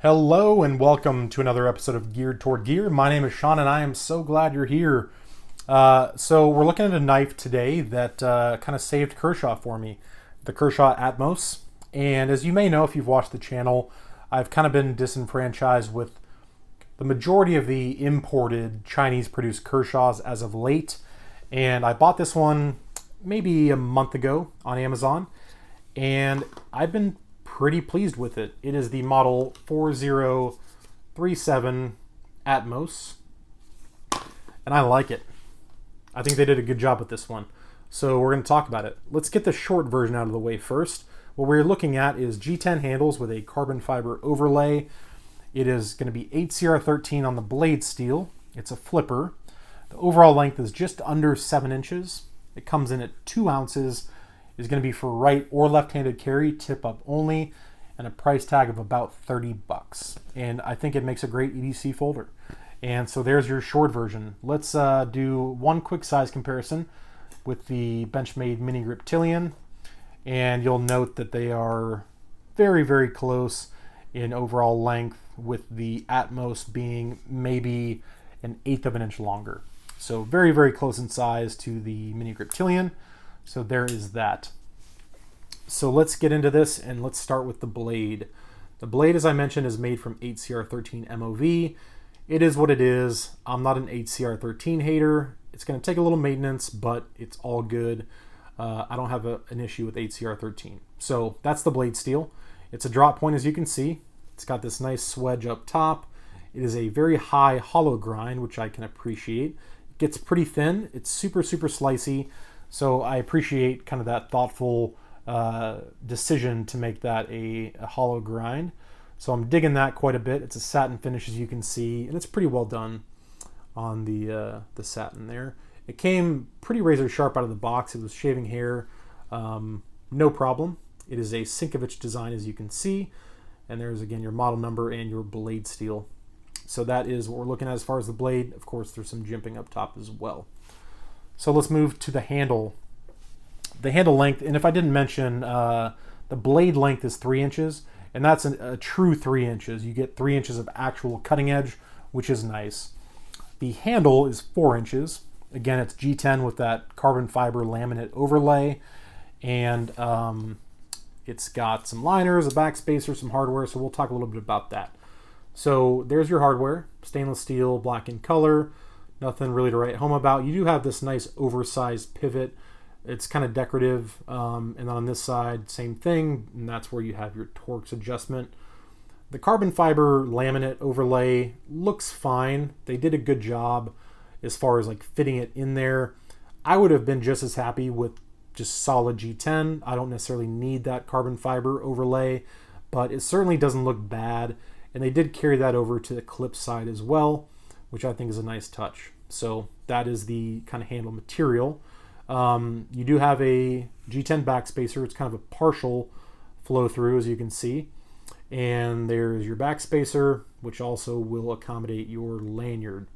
Hello and welcome to another episode of Geared Toward Gear. My name is Sean and I am so glad you're here. So we're looking at a knife today that kind of saved Kershaw for me, the Kershaw Atmos. And as you may know if you've watched the channel, I've kind of been disenfranchised with the majority of the imported Chinese-produced Kershaws as of late. And I bought this one maybe a month ago on Amazon, and I've been pretty pleased with it. It is the model 4037 Atmos, and I like it. I think they did a good job with this one. So we're going to talk about it. Let's get the short version out of the way first. What we're looking at is G10 handles with a carbon fiber overlay. It is going to be 8CR13 on the blade steel. It's a flipper. The overall length is just under 7 inches. It comes in at 2 ounces. Is going to be for right or left-handed carry, tip up only, and a price tag of about $30. And I think it makes a great EDC folder. And so there's your short version. Let's do one quick size comparison with the Benchmade Mini Grip Tillion. And you'll note that they are very, very close in overall length, with the Atmos being maybe 1/8 of an inch longer. So very, very close in size to the Mini Grip Tillion. So there is that. So let's get into this and let's start with the blade. The blade, as I mentioned, is made from 8CR13 MOV. It is what it is. I'm not an 8CR13 hater. It's going to take a little maintenance, but it's all good. I don't have an issue with 8CR13. So that's the blade steel. It's a drop point, as you can see. It's got this nice swedge up top. It is a very high hollow grind, which I can appreciate. It gets pretty thin. It's super, super slicey. So I appreciate kind of that thoughtful decision to make that a hollow grind. So I'm digging that quite a bit. It's a satin finish, as you can see, and it's pretty well done on the satin there. It came pretty razor sharp out of the box. It was shaving hair, no problem. It is a Sinkovich design, as you can see, and there's again your model number and your blade steel. So that is what we're looking at as far as the blade. Of course, there's some jimping up top as well. So let's move to the handle. The handle length, and if I didn't mention, the blade length is 3 inches, and that's a true 3 inches. You get 3 inches of actual cutting edge, which is nice. The handle is 4 inches. Again, it's G10 with that carbon fiber laminate overlay, and it's got some liners, a backspacer, some hardware, so we'll talk a little bit about that. So there's your hardware, stainless steel, black in color. Nothing really to write home about. You do have this nice oversized pivot. It's kind of decorative. And then on this side, same thing. And that's where you have your Torx adjustment. The carbon fiber laminate overlay looks fine. They did a good job as far as like fitting it in there. I would have been just as happy with just solid G10. I don't necessarily need that carbon fiber overlay, but it certainly doesn't look bad. And they did carry that over to the clip side as well, which I think is a nice touch. So that is the kind of handle material. You do have a G10 backspacer. It's kind of a partial flow through, as you can see. And there's your backspacer, which also will accommodate your lanyard.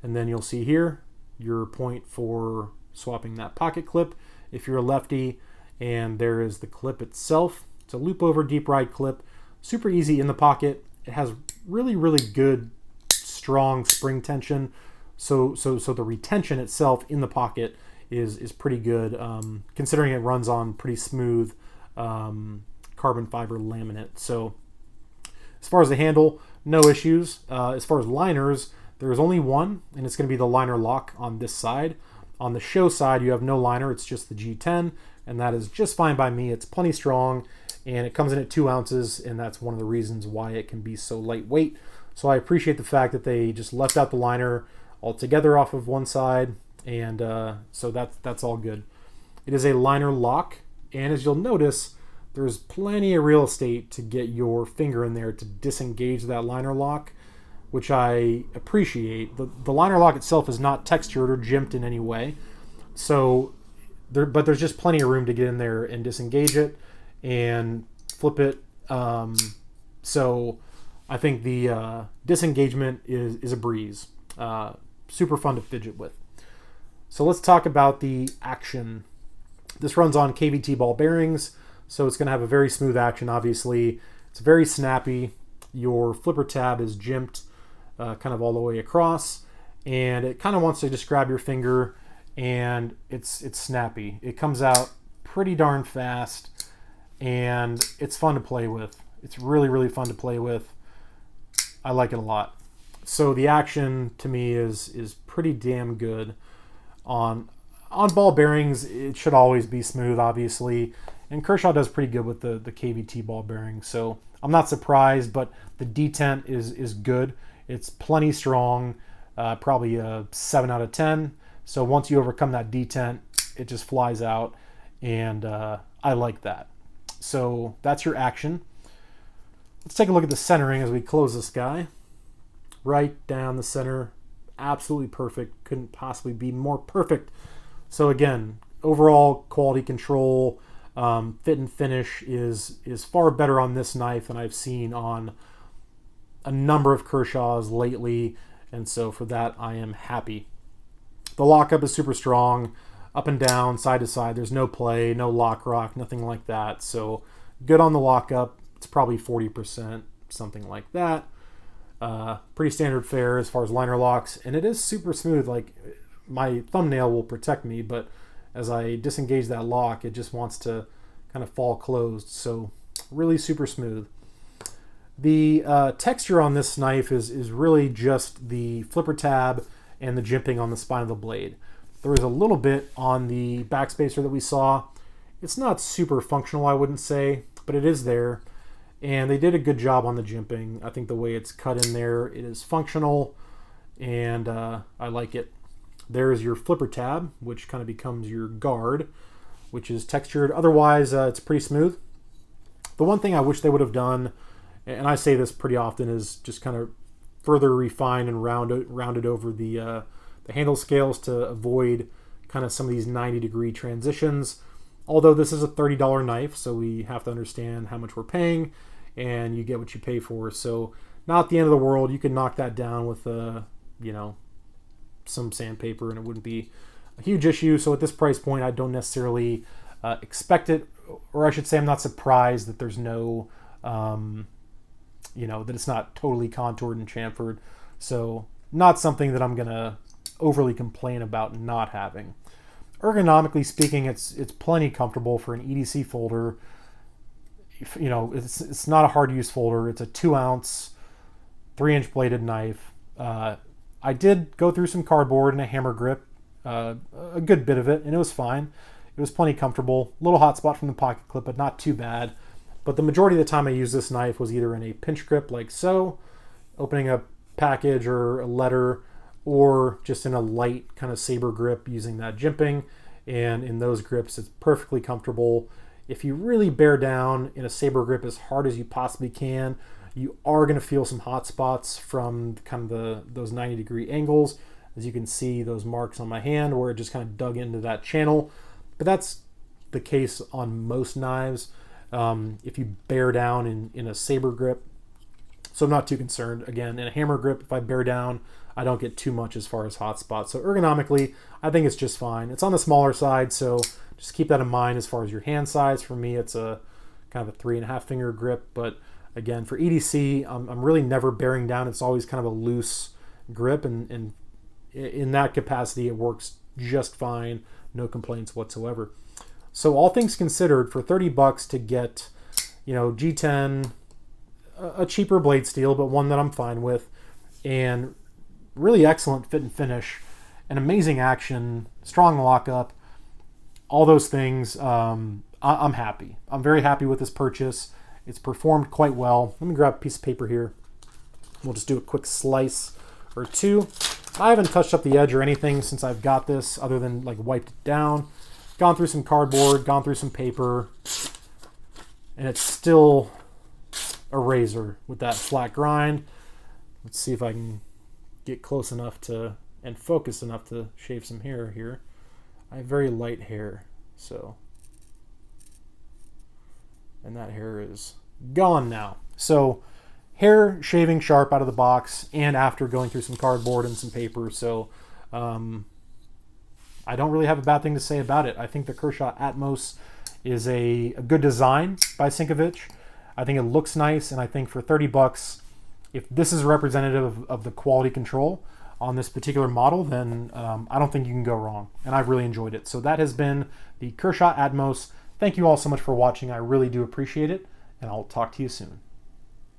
And then you'll see here your point for swapping that pocket clip if you're a lefty. And there is the clip itself. It's a loop over deep ride clip. Super easy in the pocket. It has really, really good strong spring tension, so the retention itself in the pocket is pretty good, considering it runs on pretty smooth carbon fiber laminate. So as far as the handle, no issues. As far as liners, there's only one, and it's going to be the liner lock on this side. On the show side, you have no liner. It's just the G10, and that is just fine by me. It's plenty strong, and it comes in at 2 ounces, and that's one of the reasons why it can be so lightweight. So I appreciate the fact that they just left out the liner altogether off of one side, and so that's all good. It is a liner lock, and as you'll notice, there's plenty of real estate to get your finger in there to disengage that liner lock, which I appreciate. The liner lock itself is not textured or jimped in any way, so but there's just plenty of room to get in there and disengage it and flip it. So I think the disengagement is a breeze. Super fun to fidget with. So let's talk about the action. This runs on KVT ball bearings, so it's going to have a very smooth action, obviously. It's very snappy. your flipper tab is jimped kind of all the way across, and it kind of wants to just grab your finger, and it's snappy. It comes out pretty darn fast, and it's fun to play with. It's really, really fun to play with. I like it a lot. So the action to me is pretty damn good. On ball bearings, it should always be smooth, obviously, and Kershaw does pretty good with the KVT ball bearings. So I'm not surprised, but the detent is good. It's plenty strong, probably a 7 out of 10. So once you overcome that detent, it just flies out, and I like that. So that's your action. Let's take a look at the centering as we close this guy. Right down the center, absolutely perfect. Couldn't possibly be more perfect. So again, overall quality control, fit and finish is far better on this knife than I've seen on a number of Kershaws lately, and so for that I am happy. The lockup is super strong, up and down, side to side. There's no play, no lock rock, nothing like that. So good on the lockup. It's probably 40%, something like that. Pretty standard fare as far as liner locks, and it is super smooth. Like, my thumbnail will protect me, but as I disengage that lock, it just wants to kind of fall closed. So really super smooth. The texture on this knife is really just the flipper tab and the jimping on the spine of the blade. There is a little bit on the backspacer that we saw. It's not super functional, I wouldn't say, but it is there. And they did a good job on the jimping. I think the way it's cut in there, it is functional, and I like it. There's your flipper tab, which kind of becomes your guard, which is textured. Otherwise, it's pretty smooth. The one thing I wish they would have done, and I say this pretty often, is just kind of further refine and rounded over the handle scales to avoid kind of some of these 90-degree transitions. Although this is a $30 knife, so we have to understand how much we're paying, and you get what you pay for. So not the end of the world. You can knock that down with some sandpaper, and it wouldn't be a huge issue. So at this price point, I don't necessarily expect it, or I should say I'm not surprised that there's no, that it's not totally contoured and chamfered. So not something that I'm going to overly complain about not having. Ergonomically speaking, it's plenty comfortable for an EDC folder. It's not a hard to use folder. It's a 2-ounce, 3-inch bladed knife. I did go through some cardboard and a hammer grip, a good bit of it, and it was fine. It was plenty comfortable. Little hot spot from the pocket clip, but not too bad. But the majority of the time I used this knife was either in a pinch grip like so, opening a package or a letter, or just in a light kind of saber grip using that jimping. And in those grips, it's perfectly comfortable. If you really bear down in a saber grip as hard as you possibly can, you are going to feel some hot spots from kind of those 90-degree angles. As you can see, those marks on my hand where it just kind of dug into that channel. But that's the case on most knives. If you bear down in a saber grip, so I'm not too concerned. Again, in a hammer grip, if I bear down, I don't get too much as far as hot spots. So ergonomically, I think it's just fine. It's on the smaller side, so just keep that in mind as far as your hand size. For me, it's a kind of a 3.5 finger grip, but again, for EDC, I'm really never bearing down. It's always kind of a loose grip, and in that capacity, it works just fine. No complaints whatsoever. So all things considered, for $30 to get, G10, a cheaper blade steel, but one that I'm fine with, and really excellent fit and finish, an amazing action, strong lockup, all those things, I'm happy. I'm very happy with this purchase. It's performed quite well. Let me grab a piece of paper here. We'll just do a quick slice or two. I haven't touched up the edge or anything since I've got this, other than like wiped it down, gone through some cardboard, gone through some paper, and it's still a razor with that flat grind. Let's see if I can get close enough to and focus enough to shave some hair here. I have very light hair, and that hair is gone now. So hair shaving sharp out of the box and after going through some cardboard and some paper. So I don't really have a bad thing to say about it. I think the Kershaw Atmos is a good design by Sinkovich. I think it looks nice, and I think for $30, if this is representative of the quality control on this particular model, then I don't think you can go wrong. And I've really enjoyed it. So that has been the Kershaw Atmos. Thank you all so much for watching. I really do appreciate it. And I'll talk to you soon.